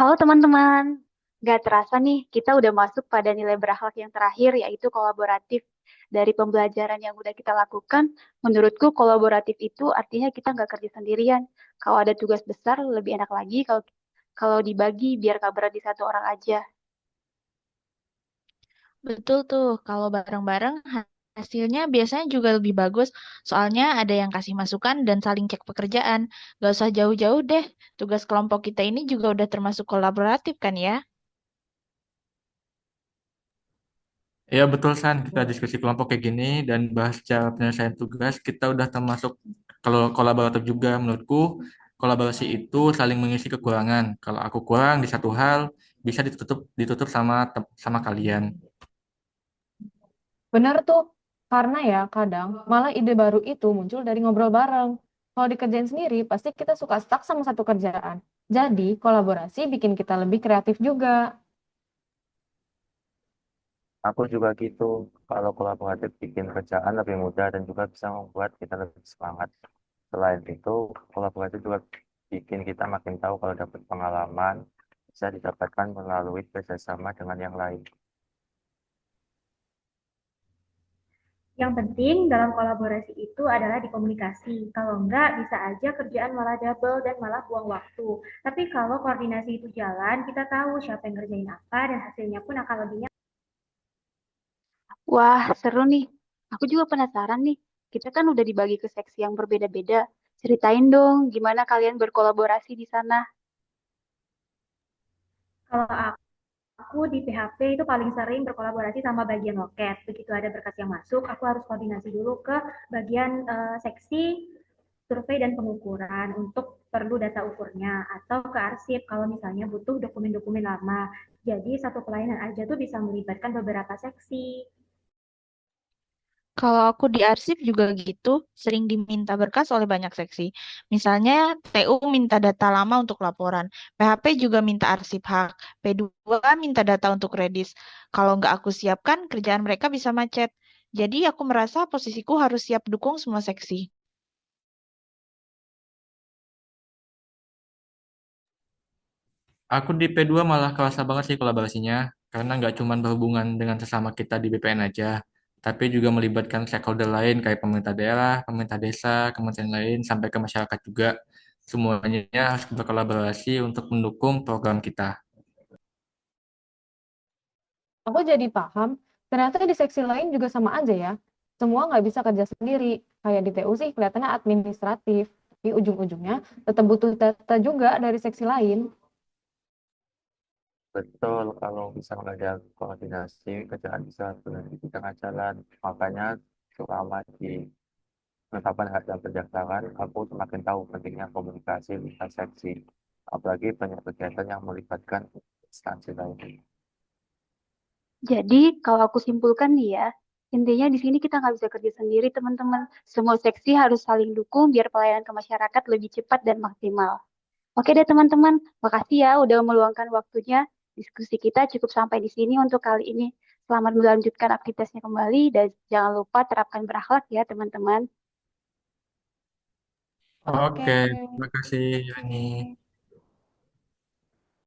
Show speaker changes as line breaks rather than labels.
Halo teman-teman, nggak terasa nih kita udah masuk pada nilai berakhlak yang terakhir yaitu kolaboratif. Dari pembelajaran yang udah kita lakukan, menurutku kolaboratif itu artinya kita nggak kerja sendirian. Kalau ada tugas besar lebih enak lagi kalau kalau dibagi biar nggak berat di satu orang aja.
Betul tuh, kalau bareng-bareng hasilnya biasanya juga lebih bagus. Soalnya ada yang kasih masukan dan saling cek pekerjaan. Gak usah jauh-jauh deh, tugas kelompok kita ini juga udah termasuk kolaboratif kan ya?
Ya betul San, kita diskusi kelompok kayak gini dan bahas cara penyelesaian tugas, kita udah termasuk kalau kolaboratif juga menurutku. Kolaborasi itu saling mengisi kekurangan. Kalau aku kurang di satu hal, bisa ditutup sama kalian.
Benar tuh, karena ya kadang malah ide baru itu muncul dari ngobrol bareng. Kalau dikerjain sendiri, pasti kita suka stuck sama satu kerjaan. Jadi, kolaborasi bikin kita lebih kreatif juga.
Aku juga gitu. Kalau kolaboratif bikin kerjaan lebih mudah dan juga bisa membuat kita lebih semangat. Selain itu, kolaboratif juga bikin kita makin tahu kalau dapat pengalaman bisa didapatkan melalui kerjasama dengan yang lain.
Yang penting dalam kolaborasi itu adalah di komunikasi. Kalau enggak, bisa aja kerjaan malah double dan malah buang waktu. Tapi kalau koordinasi itu jalan, kita tahu siapa yang ngerjain apa dan hasilnya pun akan lebih.
Wah, seru nih. Aku juga penasaran nih. Kita kan udah dibagi ke seksi yang berbeda-beda. Ceritain dong gimana kalian berkolaborasi di sana.
Kalau aku di PHP itu paling sering berkolaborasi sama bagian loket. Begitu ada berkas yang masuk, aku harus koordinasi dulu ke bagian seksi survei dan pengukuran untuk perlu data ukurnya atau ke arsip kalau misalnya butuh dokumen-dokumen lama. Jadi satu pelayanan aja tuh bisa melibatkan beberapa seksi.
Kalau aku di arsip juga gitu, sering diminta berkas oleh banyak seksi. Misalnya TU minta data lama untuk laporan, PHP juga minta arsip hak, P2 minta data untuk Redis. Kalau nggak aku siapkan, kerjaan mereka bisa macet. Jadi aku merasa posisiku harus siap dukung semua seksi.
Aku di P2 malah kerasa banget sih kolaborasinya, karena nggak cuma berhubungan dengan sesama kita di BPN aja, tapi juga melibatkan stakeholder lain kayak pemerintah daerah, pemerintah desa, kementerian lain, sampai ke masyarakat juga. Semuanya harus berkolaborasi untuk mendukung program kita.
Aku jadi paham, ternyata di seksi lain juga sama aja ya. Semua nggak bisa kerja sendiri. Kayak di TU sih kelihatannya administratif. Di ujung-ujungnya tetap butuh data juga dari seksi lain.
Betul, kalau bisa ada koordinasi, kerjaan bisa benar di tengah jalan. Makanya selama di penetapan harga pendaftaran, aku semakin tahu pentingnya komunikasi lintas seksi. Apalagi banyak kegiatan yang melibatkan instansi lain.
Jadi, kalau aku simpulkan nih ya, intinya di sini kita nggak bisa kerja sendiri, teman-teman. Semua seksi harus saling dukung biar pelayanan ke masyarakat lebih cepat dan maksimal. Oke deh, teman-teman. Makasih ya udah meluangkan waktunya. Diskusi kita cukup sampai di sini untuk kali ini. Selamat melanjutkan aktivitasnya kembali dan jangan lupa terapkan berakhlak ya, teman-teman.
Oke.
Oke, terima kasih Yani.